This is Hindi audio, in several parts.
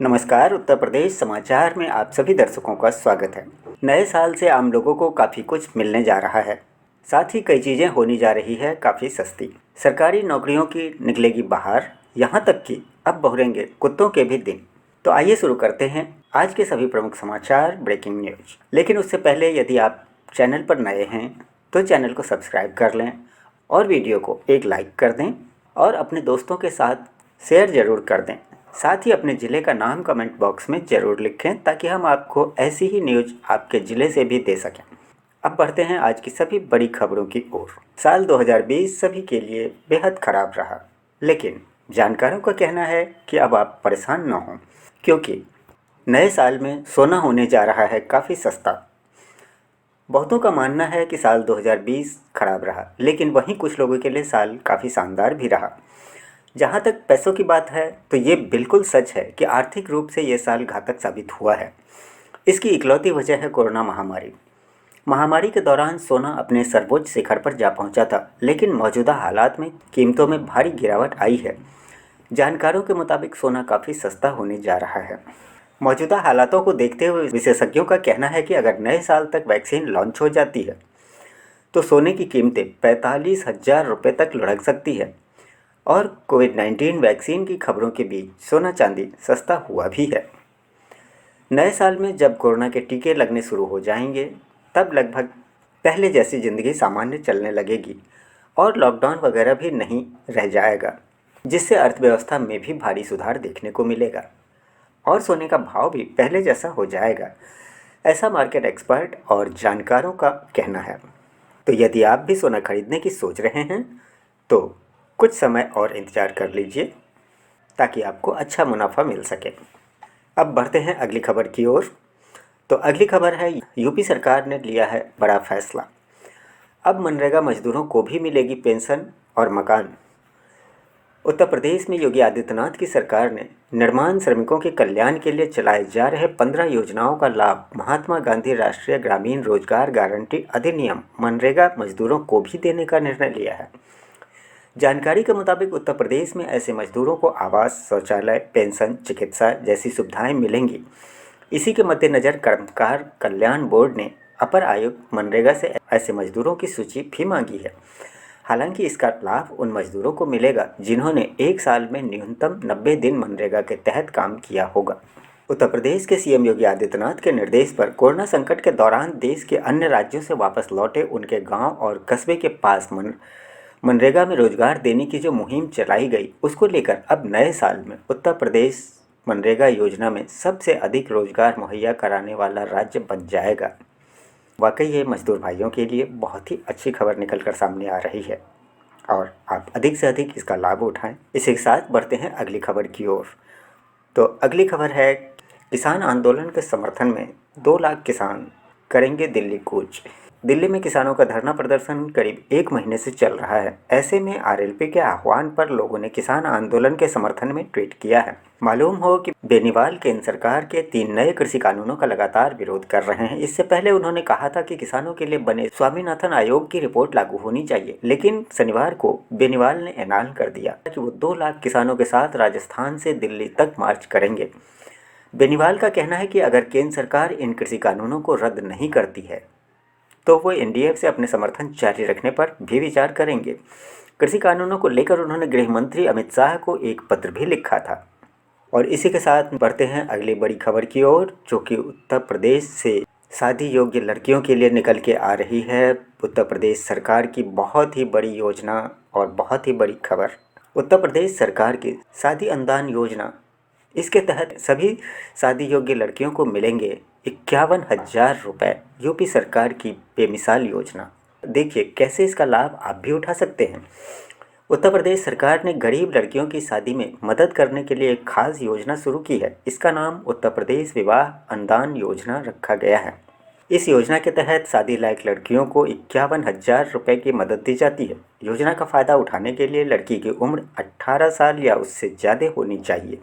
नमस्कार। उत्तर प्रदेश समाचार में आप सभी दर्शकों का स्वागत है। नए साल से आम लोगों को काफ़ी कुछ मिलने जा रहा है। साथ ही कई चीज़ें होने जा रही है काफ़ी सस्ती। सरकारी नौकरियों की निकलेगी बाहर, यहाँ तक कि अब बहुरेंगे कुत्तों के भी दिन। तो आइए शुरू करते हैं आज के सभी प्रमुख समाचार ब्रेकिंग न्यूज। लेकिन उससे पहले यदि आप चैनल पर नए हैं तो चैनल को सब्सक्राइब कर लें और वीडियो को एक लाइक कर दें और अपने दोस्तों के साथ शेयर ज़रूर कर दें। साथ ही अपने ज़िले का नाम कमेंट बॉक्स में ज़रूर लिखें ताकि हम आपको ऐसी ही न्यूज़ आपके ज़िले से भी दे सकें। अब बढ़ते हैं आज की सभी बड़ी खबरों की ओर। साल 2020 सभी के लिए बेहद ख़राब रहा, लेकिन जानकारों का कहना है कि अब आप परेशान न हों, क्योंकि नए साल में सोना होने जा रहा है काफ़ी सस्ता। बहुतों का मानना है कि साल 2020 खराब रहा, लेकिन वहीं कुछ लोगों के लिए साल काफ़ी शानदार भी रहा। जहाँ तक पैसों की बात है तो ये बिल्कुल सच है कि आर्थिक रूप से ये साल घातक साबित हुआ है। इसकी इकलौती वजह है कोरोना महामारी। महामारी के दौरान सोना अपने सर्वोच्च शिखर पर जा पहुंचा था, लेकिन मौजूदा हालात में कीमतों में भारी गिरावट आई है। जानकारों के मुताबिक सोना काफ़ी सस्ता होने जा रहा है। मौजूदा हालातों को देखते हुए विशेषज्ञों का कहना है कि अगर नए साल तक वैक्सीन लॉन्च हो जाती है तो सोने की कीमतें 45,000 रुपये तक लुढ़क सकती है। और कोविड-19 वैक्सीन की खबरों के बीच सोना चांदी सस्ता हुआ भी है। नए साल में जब कोरोना के टीके लगने शुरू हो जाएंगे तब लगभग पहले जैसी ज़िंदगी सामान्य चलने लगेगी और लॉकडाउन वगैरह भी नहीं रह जाएगा, जिससे अर्थव्यवस्था में भी भारी सुधार देखने को मिलेगा और सोने का भाव भी पहले जैसा हो जाएगा, ऐसा मार्केट एक्सपर्ट और जानकारों का कहना है। तो यदि आप भी सोना खरीदने की सोच रहे हैं तो कुछ समय और इंतज़ार कर लीजिए ताकि आपको अच्छा मुनाफा मिल सके। अब बढ़ते हैं अगली खबर की ओर। तो अगली खबर है, यूपी सरकार ने लिया है बड़ा फैसला। अब मनरेगा मजदूरों को भी मिलेगी पेंशन और मकान। उत्तर प्रदेश में योगी आदित्यनाथ की सरकार ने निर्माण श्रमिकों के कल्याण के लिए चलाए जा रहे 15 योजनाओं का लाभ महात्मा गांधी राष्ट्रीय ग्रामीण रोजगार गारंटी अधिनियम मनरेगा मजदूरों को भी देने का निर्णय लिया है। जानकारी के मुताबिक उत्तर प्रदेश में ऐसे मजदूरों को आवास, शौचालय, पेंशन, चिकित्सा जैसी सुविधाएं मिलेंगी। इसी के मद्देनज़र कर्मकार कल्याण बोर्ड ने अपर आयुक्त मनरेगा से ऐसे मजदूरों की सूची भी मांगी है। हालांकि इसका लाभ उन मजदूरों को मिलेगा जिन्होंने एक साल में न्यूनतम 90 दिन मनरेगा के तहत काम किया होगा। उत्तर प्रदेश के सीएम योगी आदित्यनाथ के निर्देश पर कोरोना संकट के दौरान देश के अन्य राज्यों से वापस लौटे उनके गाँव और कस्बे के पास मनरेगा में रोजगार देने की जो मुहिम चलाई गई, उसको लेकर अब नए साल में उत्तर प्रदेश मनरेगा योजना में सबसे अधिक रोजगार मुहैया कराने वाला राज्य बन जाएगा। वाकई ये मजदूर भाइयों के लिए बहुत ही अच्छी खबर निकल कर सामने आ रही है और आप अधिक से अधिक इसका लाभ उठाएं। इसी के साथ बढ़ते हैं अगली खबर की ओर। तो अगली खबर है, किसान आंदोलन के समर्थन में 2 लाख किसान करेंगे दिल्ली कूच। दिल्ली में किसानों का धरना प्रदर्शन करीब 1 महीने से चल रहा है। ऐसे में आरएलपी के आह्वान पर लोगों ने किसान आंदोलन के समर्थन में ट्वीट किया है। मालूम हो कि बेनीवाल केंद्र सरकार के 3 नए कृषि कानूनों का लगातार विरोध कर रहे हैं। इससे पहले उन्होंने कहा था कि किसानों के लिए बने स्वामीनाथन आयोग की रिपोर्ट लागू होनी चाहिए, लेकिन शनिवार को बेनीवाल ने ऐलान कर दिया कि वो 2 लाख किसानों के साथ राजस्थान से दिल्ली तक मार्च करेंगे। बेनीवाल का कहना है कि अगर केंद्र सरकार इन कृषि कानूनों को रद्द नहीं करती है तो वो एनडीए से अपने समर्थन जारी रखने पर भी विचार करेंगे। कृषि कानूनों को लेकर उन्होंने गृह मंत्री अमित शाह को एक पत्र भी लिखा था। और इसी के साथ बढ़ते हैं अगली बड़ी खबर की ओर, जो कि उत्तर प्रदेश से शादी योग्य लड़कियों के लिए निकल के आ रही है। उत्तर प्रदेश सरकार की बहुत ही बड़ी योजना और बहुत ही बड़ी खबर, उत्तर प्रदेश सरकार की शादी अनुदान योजना। इसके तहत सभी शादी योग्य लड़कियों को मिलेंगे 51,000 रुपये। यूपी सरकार की बेमिसाल योजना, देखिए कैसे इसका लाभ आप भी उठा सकते हैं। उत्तर प्रदेश सरकार ने गरीब लड़कियों की शादी में मदद करने के लिए एक खास योजना शुरू की है। इसका नाम उत्तर प्रदेश विवाह अनुदान योजना रखा गया है। इस योजना के तहत शादी लायक लड़कियों को 51,000 रुपये की मदद दी जाती है। योजना का फ़ायदा उठाने के लिए लड़की की उम्र 18 साल या उससे ज़्यादा होनी चाहिए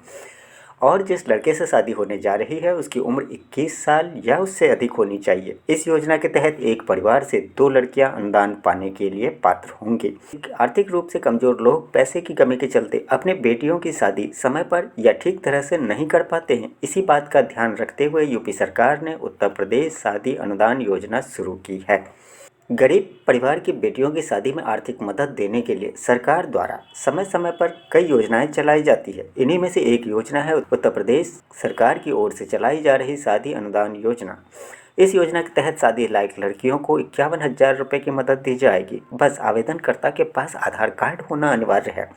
और जिस लड़के से शादी होने जा रही है उसकी उम्र 21 साल या उससे अधिक होनी चाहिए। इस योजना के तहत एक परिवार से 2 लड़कियां अनुदान पाने के लिए पात्र होंगी। आर्थिक रूप से कमजोर लोग पैसे की कमी के चलते अपने बेटियों की शादी समय पर या ठीक तरह से नहीं कर पाते हैं। इसी बात का ध्यान रखते हुए यूपी सरकार ने उत्तर प्रदेश शादी अनुदान योजना शुरू की है। गरीब परिवार की बेटियों की शादी में आर्थिक मदद देने के लिए सरकार द्वारा समय समय पर कई योजनाएं चलाई जाती है। इन्हीं में से एक योजना है उत्तर प्रदेश सरकार की ओर से चलाई जा रही शादी अनुदान योजना। इस योजना के तहत शादी लायक लड़कियों को 51,000 रुपये की मदद दी जाएगी। बस आवेदनकर्ता के पास आधार कार्ड होना अनिवार्य है।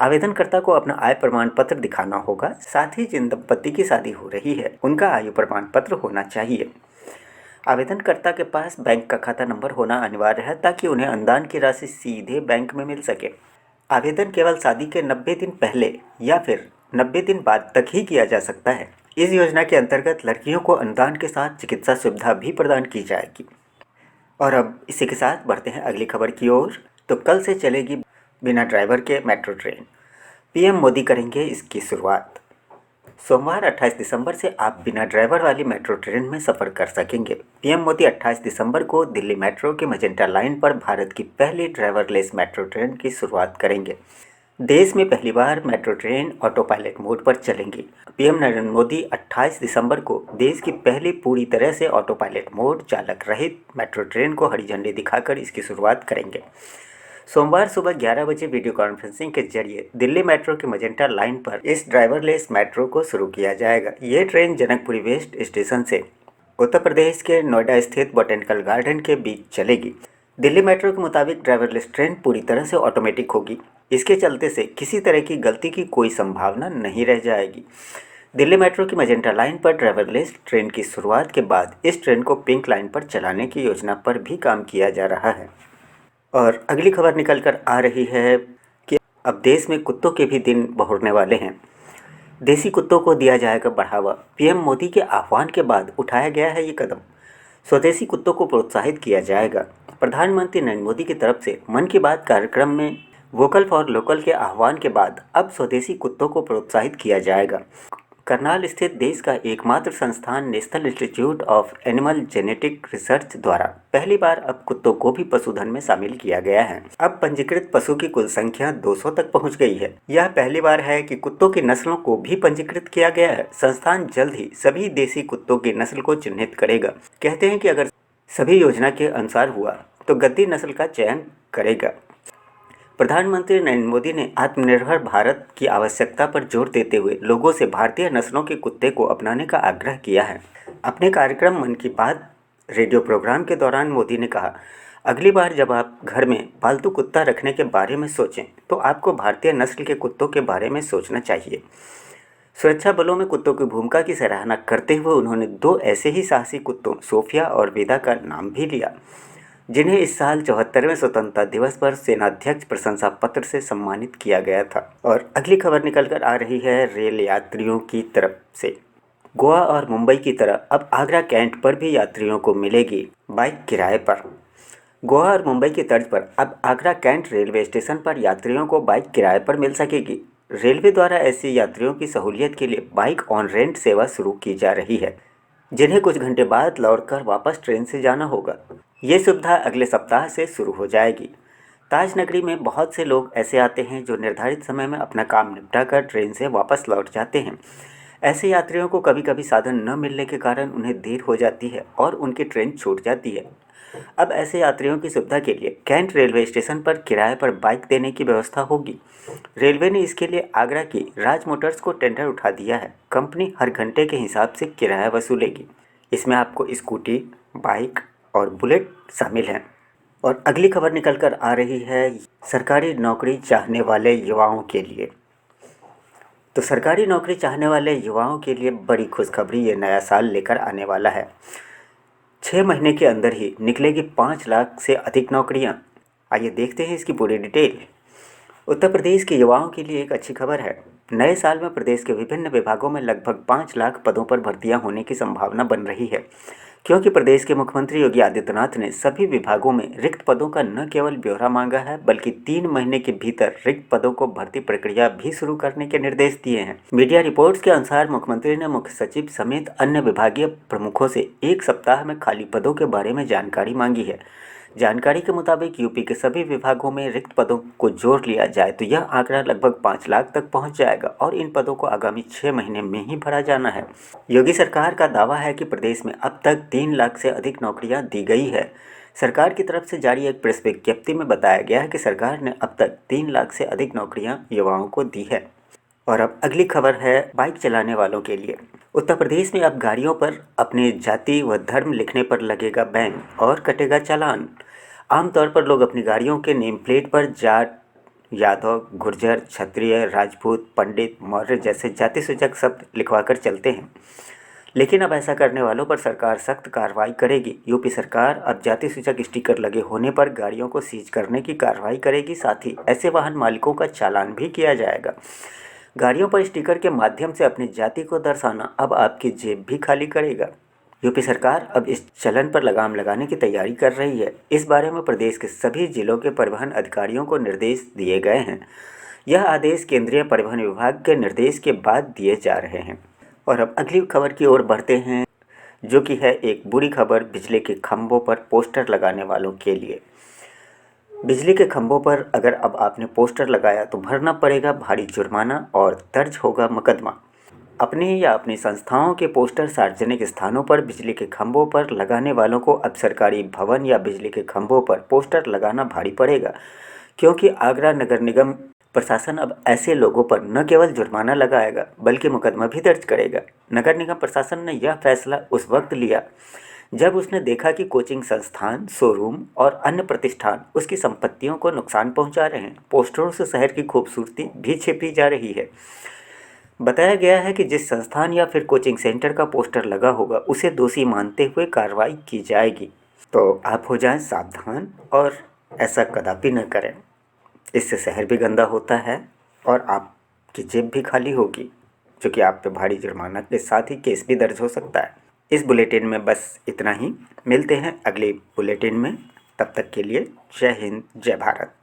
आवेदनकर्ता को अपना आय प्रमाण पत्र दिखाना होगा। साथ ही जिन दंपति की शादी हो रही है उनका आयु प्रमाण पत्र होना चाहिए। आवेदनकर्ता के पास बैंक का खाता नंबर होना अनिवार्य है ताकि उन्हें अनुदान की राशि सीधे बैंक में मिल सके। आवेदन केवल शादी के 90 दिन पहले या फिर 90 दिन बाद तक ही किया जा सकता है। इस योजना के अंतर्गत लड़कियों को अनुदान के साथ चिकित्सा सुविधा भी प्रदान की जाएगी। और अब इसी के साथ बढ़ते हैं अगली खबर की ओर। तो कल से चलेगी बिना ड्राइवर के मेट्रो ट्रेन, पीएम मोदी करेंगे इसकी शुरुआत। सोमवार 28 दिसंबर से आप बिना ड्राइवर वाली मेट्रो ट्रेन में सफ़र कर सकेंगे। पीएम मोदी 28 दिसंबर को दिल्ली मेट्रो के मजेंटा लाइन पर भारत की पहली ड्राइवरलेस मेट्रो ट्रेन की शुरुआत करेंगे। देश में पहली बार metro train auto pilot mode पर चलेंगी। पीएम नरेंद्र मोदी 28 दिसंबर को देश की पहली पूरी तरह से ऑटो पायलट मोड चालक रहित मेट्रो ट्रेन को हरी झंडी दिखाकर इसकी शुरुआत करेंगे। सोमवार सुबह 11 बजे वीडियो कॉन्फ्रेंसिंग के जरिए दिल्ली मेट्रो के मजेंटा लाइन पर इस ड्राइवरलेस मेट्रो को शुरू किया जाएगा। ये ट्रेन जनकपुरी वेस्ट स्टेशन से उत्तर प्रदेश के नोएडा स्थित बोटेनिकल गार्डन के बीच चलेगी। दिल्ली मेट्रो के मुताबिक ड्राइवरलेस ट्रेन पूरी तरह से ऑटोमेटिक होगी। इसके चलते से किसी तरह की गलती की कोई संभावना नहीं रह जाएगी। दिल्ली मेट्रो की मजेंटा लाइन पर ड्राइवरलेस ट्रेन की शुरुआत के बाद इस ट्रेन को पिंक लाइन पर चलाने की योजना पर भी काम किया जा रहा है। और अगली खबर निकल कर आ रही है कि अब देश में कुत्तों के भी दिन बहुरने वाले हैं। देसी कुत्तों को दिया जाएगा बढ़ावा। पीएम मोदी के आह्वान के बाद उठाया गया है ये कदम। स्वदेशी कुत्तों को प्रोत्साहित किया जाएगा। प्रधानमंत्री नरेंद्र मोदी की तरफ से मन की बात कार्यक्रम में वोकल फॉर लोकल के आह्वान के बाद अब स्वदेशी कुत्तों को प्रोत्साहित किया जाएगा। करनाल स्थित देश का एकमात्र संस्थान national institute of animal genetic research द्वारा पहली बार अब कुत्तों को भी पशुधन में शामिल किया गया है। अब पंजीकृत पशु की कुल संख्या 200 तक पहुंच गई है। यह पहली बार है कि कुत्तों की नस्लों को भी पंजीकृत किया गया है। संस्थान जल्द ही सभी देसी कुत्तों की नस्ल को चिन्हित करेगा। कहते हैं कि अगर सभी योजना के अनुसार हुआ तो गद्दी नस्ल का चयन करेगा। प्रधानमंत्री नरेंद्र मोदी ने आत्मनिर्भर भारत की आवश्यकता पर जोर देते हुए लोगों से भारतीय नस्लों के कुत्ते को अपनाने का आग्रह किया है। अपने कार्यक्रम मन की बात रेडियो प्रोग्राम के दौरान मोदी ने कहा, अगली बार जब आप घर में पालतू कुत्ता रखने के बारे में सोचें तो आपको भारतीय नस्ल के कुत्तों के बारे में सोचना चाहिए। सुरक्षा बलों में कुत्तों की भूमिका की सराहना करते हुए उन्होंने 2 ऐसे ही साहसी कुत्तों सोफिया और वेदा का नाम भी लिया, जिन्हें इस साल 74वें स्वतंत्रता दिवस पर सेनाध्यक्ष प्रशंसा पत्र से सम्मानित किया गया था। और अगली खबर निकल कर आ रही है रेल यात्रियों की तरफ से। गोवा और मुंबई की तरह अब आगरा कैंट पर भी यात्रियों को मिलेगी बाइक किराए पर। गोवा और मुंबई की तर्ज पर अब आगरा कैंट रेलवे स्टेशन पर यात्रियों को बाइक किराए पर मिल सकेगी। रेलवे द्वारा ऐसे यात्रियों की सहूलियत के लिए बाइक ऑन रेंट सेवा शुरू की जा रही है, जिन्हें कुछ घंटे बाद लौटकर वापस ट्रेन से जाना होगा। ये सुविधा अगले सप्ताह से शुरू हो जाएगी। ताज नगरी में बहुत से लोग ऐसे आते हैं जो निर्धारित समय में अपना काम निपटाकर ट्रेन से वापस लौट जाते हैं। ऐसे यात्रियों को कभी कभी साधन न मिलने के कारण उन्हें देर हो जाती है और उनकी ट्रेन छूट जाती है। अब ऐसे यात्रियों की सुविधा के लिए कैंट रेलवे स्टेशन पर किराए पर बाइक देने की व्यवस्था होगी। रेलवे ने इसके लिए आगरा की राज मोटर्स को टेंडर उठा दिया है। कंपनी हर घंटे के हिसाब से किराया वसूलेगी। इसमें आपको स्कूटी, बाइक और बुलेट शामिल हैं। और अगली खबर निकल कर आ रही है सरकारी नौकरी चाहने वाले युवाओं के लिए। तो सरकारी नौकरी चाहने वाले युवाओं के लिए बड़ी खुशखबरी ये नया साल लेकर आने वाला है। 6 महीने के अंदर ही निकलेगी 5 लाख से अधिक नौकरियां। आइए देखते हैं इसकी पूरी डिटेल। उत्तर प्रदेश के युवाओं के लिए एक अच्छी खबर है। नए साल में प्रदेश के विभिन्न विभागों में लगभग 5 लाख पदों पर भर्तियां होने की संभावना बन रही है। क्योंकि प्रदेश के मुख्यमंत्री योगी आदित्यनाथ ने सभी विभागों में रिक्त पदों का न केवल ब्यौरा मांगा है बल्कि 3 महीने के भीतर रिक्त पदों को भर्ती प्रक्रिया भी शुरू करने के निर्देश दिए हैं। मीडिया रिपोर्ट्स के अनुसार मुख्यमंत्री ने मुख्य सचिव समेत अन्य विभागीय प्रमुखों से 1 सप्ताह में खाली पदों के बारे में जानकारी मांगी है। जानकारी के मुताबिक यूपी के सभी विभागों में रिक्त पदों को जोड़ लिया जाए तो यह आंकड़ा लगभग 5 लाख तक पहुंच जाएगा और इन पदों को आगामी 6 महीने में ही भरा जाना है। योगी सरकार का दावा है कि प्रदेश में अब तक 3 लाख से अधिक नौकरियां दी गई है। सरकार की तरफ से जारी एक प्रेस विज्ञप्ति में बताया गया है कि सरकार ने अब तक 3 लाख से अधिक नौकरियां युवाओं को दी है। और अब अगली खबर है बाइक चलाने वालों के लिए। उत्तर प्रदेश में अब गाड़ियों पर अपने जाति व धर्म लिखने पर लगेगा बैन और कटेगा चालान। आमतौर पर लोग अपनी गाड़ियों के नेम प्लेट पर जाट, यादव, गुर्जर, क्षत्रिय, राजपूत, पंडित, मौर्य जैसे जाति सूचक शब्द लिखवाकर चलते हैं, लेकिन अब ऐसा करने वालों पर सरकार सख्त कार्रवाई करेगी। यूपी सरकार अब जाति सूचक स्टिकर लगे होने पर गाड़ियों को सीज करने की कार्रवाई करेगी। साथ ही ऐसे वाहन मालिकों का चालान भी किया जाएगा। गाड़ियों पर स्टिकर के माध्यम से अपनी जाति को दर्शाना अब आपकी जेब भी खाली करेगा। यूपी सरकार अब इस चलन पर लगाम लगाने की तैयारी कर रही है। इस बारे में प्रदेश के सभी जिलों के परिवहन अधिकारियों को निर्देश दिए गए हैं। यह आदेश केंद्रीय परिवहन विभाग के निर्देश के बाद दिए जा रहे हैं। और अब अगली खबर की ओर बढ़ते हैं, जो कि है एक बुरी खबर बिजली के खंभों पर पोस्टर लगाने वालों के लिए। बिजली के खंभों पर अगर अब आपने पोस्टर लगाया तो भरना पड़ेगा भारी जुर्माना और दर्ज होगा मुकदमा। अपने या अपनी संस्थाओं के पोस्टर सार्वजनिक स्थानों पर बिजली के खंभों पर लगाने वालों को अब सरकारी भवन या बिजली के खंभों पर पोस्टर लगाना भारी पड़ेगा, क्योंकि आगरा नगर निगम प्रशासन अब ऐसे लोगों पर न केवल जुर्माना लगाएगा बल्कि मुकदमा भी दर्ज करेगा। नगर निगम प्रशासन ने यह फैसला उस वक्त लिया जब उसने देखा कि कोचिंग संस्थान, शोरूम और अन्य प्रतिष्ठान उसकी संपत्तियों को नुकसान पहुंचा रहे हैं। पोस्टरों से शहर की खूबसूरती भी छिपी जा रही है। बताया गया है कि जिस संस्थान या फिर कोचिंग सेंटर का पोस्टर लगा होगा उसे दोषी मानते हुए कार्रवाई की जाएगी। तो आप हो जाएं सावधान और ऐसा कदापि न करें। इससे शहर भी गंदा होता है और आपकी जेब भी खाली होगी, जो कि आप पे भारी जुर्माना के साथ ही केस भी दर्ज हो सकता है। इस बुलेटिन में बस इतना ही। मिलते हैं अगले बुलेटिन में। तब तक के लिए जय हिंद, जय भारत।